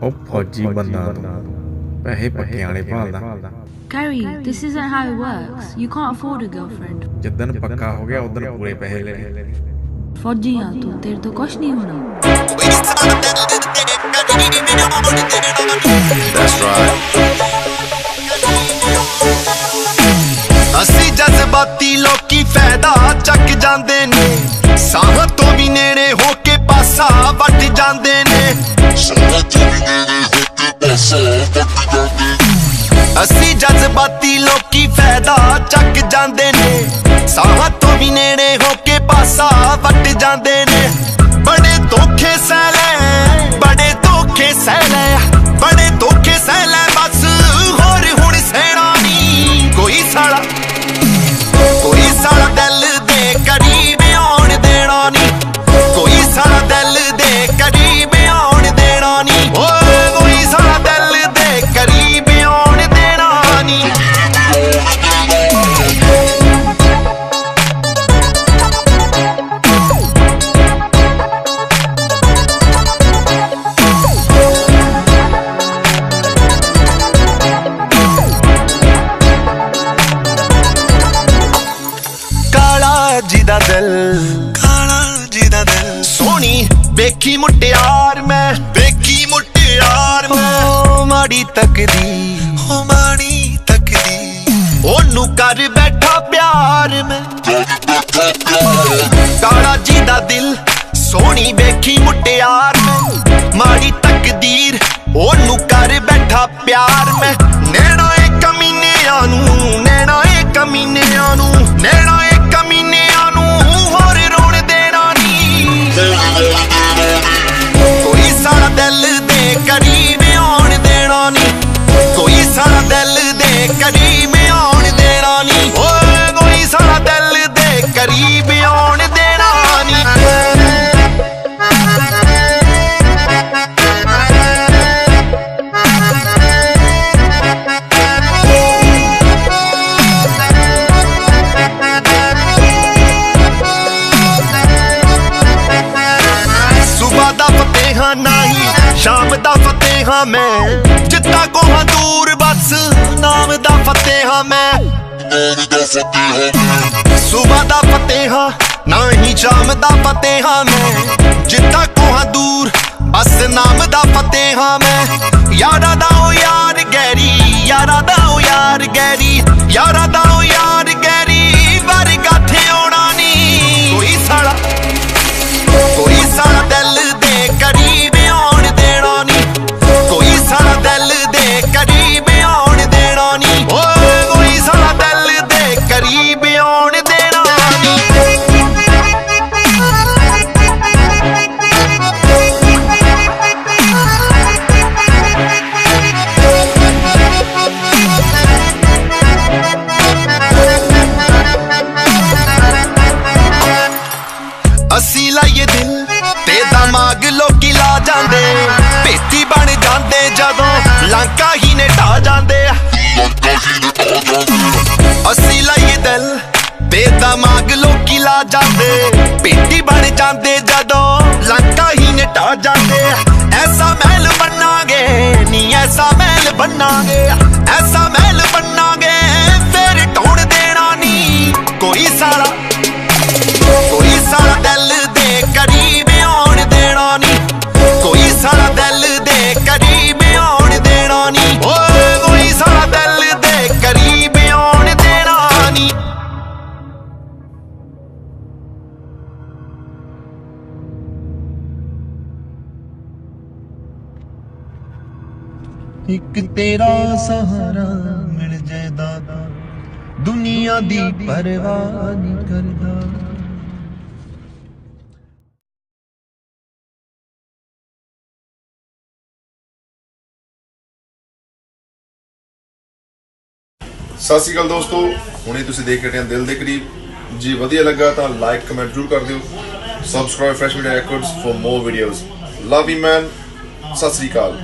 ਉਹ ਫੌਜੀ ਬੰਦਾ ਪੈਸੇ ਪੱਕਿਆਂ ਵਾਲੇ ਭਾਲਦਾ। Gary, this isn't how it works. You can't afford a girlfriend. ਜਿੱਦਣ ਪੱਕਾ ਹੋ ਗਿਆ ਉਦੋਂ ਪੂਰੇ ਪੈਸੇ ਲੈ। फौजी हाँ तू, तेरे तो कुछ नहीं होना। That's right. ਅਸੀਂ ਜਜ਼ਬਾਤੀ ਲੋਕੀ ਫਾਇਦਾ ਚੱਕ ਜਾਂਦੇ ਨੇ, ਸਾਹ ਤੋਂ ਵੀ ਨੇੜੇ ਹੋ ਕੇ ਪਾਸਾ ਵੱਟ ਜਾਂਦੇ ਨੇ। ਅਸੀਂ ਜਜ਼ਬਾਤੀ ਲੋਕੀ ਫਾਇਦਾ ਚੱਕ ਜਾਂਦੇ ਨੇ, ਸਾਹ ਤੋਂ ਵੀ ਨੇੜੇ ਹੋ ਕੇ ਪਾਸਾ ਵੱਟ ਜਾਂਦੇ ਨੇ। ਬੜੇ ਧੋਖੇ ਸਹਿ ਲੈ, ਬੜੇ ਧੋਖੇ ਸਹਿ ਲੈ, ਬੜੇ ਧੋਖੇ ਸਹਿ ਲੈ, ਬਸ ਹੋਰ ਹੁਣ ਸਹਿਣਾ ਨਹੀਂ। ਕੋਈ ਸਾਲਾ ਦਿਲ ਦੇ ਕਰੀਬ ਆਉਣ ਦੇਣਾ ਨਹੀਂ, ਕੋਈ ਸਾਲਾ ਦਿਲ ਦੇ ਕਰੀਬ ਆਉਣ ਦੇਣਾ ਨਹੀਂ। ਓਏ ਕੋਈ ਸਾਲਾ ਦਿਲ ਦੇ ਕਰੀਬ ਆਉਣ ਦੇਣਾ ਨਹੀਂ। ਕਾਲਾ ਜੀ ਦਾ ਦਿਲ ਸੋਹਣੀ ਵੇਖੀ ਮੁਟਿਆਰ ਮੈਂ, ਵੇਖੀ ਮੁਟਿਆਰ ਮੈਂ। ਓ ਮਾੜੀ ਤੱਕਦੀ, ਓ ਮਾੜੀ ਤੱਕਦੀ, ਉਹਨੂੰ ਕਰ ਬੈਠਾ ਪਿਆਰ ਮੈਂ। ਕਾਲਾ ਜੀ ਦਾ ਦਿਲ ਸੋਹਣੀ ਵੇਖੀ ਮੁਟਿਆਰ ਮੈਂ, ਮਾੜੀ ਤਕਦੀਰ ਉਹਨੂੰ ਕਰ ਬੈਠਾ ਪਿਆਰ ਮੈਂ। ਨੈਣਾ ਏ ਕਮੀਨਿਆਂ ਨੂੰ, ਨੈਣਾ ਏ ਕਮੀਨਿਆਂ ਨੂੰ, ਨੈਣਾ ਏ ਕਮੀਨਿਆਂ ਨੂੰ ਹੋਰ ਰੋਣ ਦੇਣਾ ਨਹੀਂ। ਕੋਈ ਸਾਲਾ ਦਿਲ ਦੇ ਕਰੀਬ ਆਉਣ ਦੇਣਾ ਨਹੀਂ, ਕੋਈ ਸਾਲਾ ਦਿਲ ਦੇ ਕਰੀਬ ਆਉਣ ਦੇਣਾ ਨਹੀਂ। ਓਏ ਕੋਈ ਸਾਲਾ ਦਿਲ ਦੇ ਕਰੀਬ ਆਉਣ ਦੇਣਾ ਨਹੀਂ। ਨਹੀਂ ਸ਼ਾਮ ਦਾ ਫਤਿਹ ਹਾਂ ਮੈਂ, ਜਿੱਦਾਂ ਕੋਹਾਂ ਦੂਰ ਬਸ ਨਾਮ ਦਾ ਫਤਿਹ ਹਾਂ ਮੈਂ। ਸੁਬਹ ਦਾ ਫਤਿਹ ਹਾਂ ਨਹੀਂ ਸ਼ਾਮ ਦਾ ਫਤਿਹ ਹਾਂ ਮੈਂ, ਜਿੱਦਾਂ ਕੋਹਾਂ ਦੂਰ ਬਸ ਨਾਮ ਦਾ ਫਤਿਹ ਹਾਂ ਮੈਂ। ਯਾਰਾਂ ਦਾ ਉਹ ਯਾਰ ਗੈਰੀ, ਯਾਰਾਂ ਦਾ ਉਹ ਯਾਰ ਗੈਰੀ, ਯਾਰਾਂ ਦਾ ਉਹ ਯਾਰ ਗੈਰੀ ਵਰਗਾ ਥੇ ਆਉਣਾ ਨਹੀਂ। ਕੋਈ ਸਾਲਾ ਦਿਲ ਦੇ ਕਰੀਬ ਆਉਣ ਦੇਣਾ ਨਹੀਂ, ਕੋਈ ਸਾਲਾ ਦਿਲ ਦੇ ਕਰੀਬ ਆਉਣ ਦੇਣਾ ਨਹੀਂ। ਓਏ ਕੋਈ ਸਾਲਾ ਦਿਲ ਦੇ ਕਰੀਬ ਆਉਣ ਦੇਣਾ ਨਹੀਂ। ਅਸੀਂ ਲਾਈਏ ਦਿਲ ਤੇ ਦਿਮਾਗ ਲੋਕੀ ਲਾ ਜਾਂਦੇ, ਭੇਤੀ ਬਣ ਜਾਂਦੇ ਜਦੋਂ ਲਾਂਕਾ ਹੀ ਨੇ ਢਾ ਜਾਂਦੇ। ਅਸੀਂ ਲਾਈਏ ਦਿਲ ਤੇ ਦਿਮਾਗ ਲੋਕੀ ਲਾ ਜਾਂਦੇ, ਭੇਤੀ ਬਣ ਜਾਂਦੇ ਜਦੋਂ ਲਾਂਕਾ ਹੀ ਨੇ ਢਾ ਜਾਂਦੇ। ਐਸਾ ਮਹਿਲ ਬਣਾਂਗੇ ਨੀ, ਐਸਾ ਮਹਿਲ ਬਣਾਂਗੇ, ਐਸਾ ਮਹਿਲ ਬਣਾਂਗੇ ਫਿਰ ਢੋਣ ਦੇਣਾ ਨਹੀਂ। ਕੋਈ ਸਾਲਾ ਦਿਲ ਦੇ ਕਰੀਬ ਆਉਣ ਦੇਣਾ ਨਹੀਂ, ਕੋਈ ਸਾਲਾ ਦਿਲ ਦੇ ਕਰੀਬ ਆਉਣ ਦੇਣਾ ਨਹੀਂ। ਓਏ ਕੋਈ ਸਾਲਾ ਦਿਲ ਦੇ ਕਰੀਬ ਆਉਣ ਦੇਣਾ ਨਹੀਂ। ਇੱਕ ਤੇਰਾ ਸਹਾਰਾ ਮਿਲ ਜਾਏ ਦਾਦਾ, ਦੁਨੀਆ ਦੀ ਪਰਵਾਹ ਨਹੀਂ ਕਰਦਾ। ਸਤਿ ਸ਼੍ਰੀ ਅਕਾਲ ਦੋਸਤੋ, ਹੁਣੇ ਤੁਸੀਂ ਦੇਖ ਰਹੇ ਹੋ ਦਿਲ ਦੇ ਕਰੀਬ ਜੀ। ਵਧੀਆ ਲੱਗਾ ਤਾਂ ਲਾਈਕ ਕਮੈਂਟ ਜ਼ਰੂਰ ਕਰ ਦਿਓ। Subscribe fresh media records for more videos. Love you man. ਸਤਿ ਸ਼੍ਰੀ ਅਕਾਲ।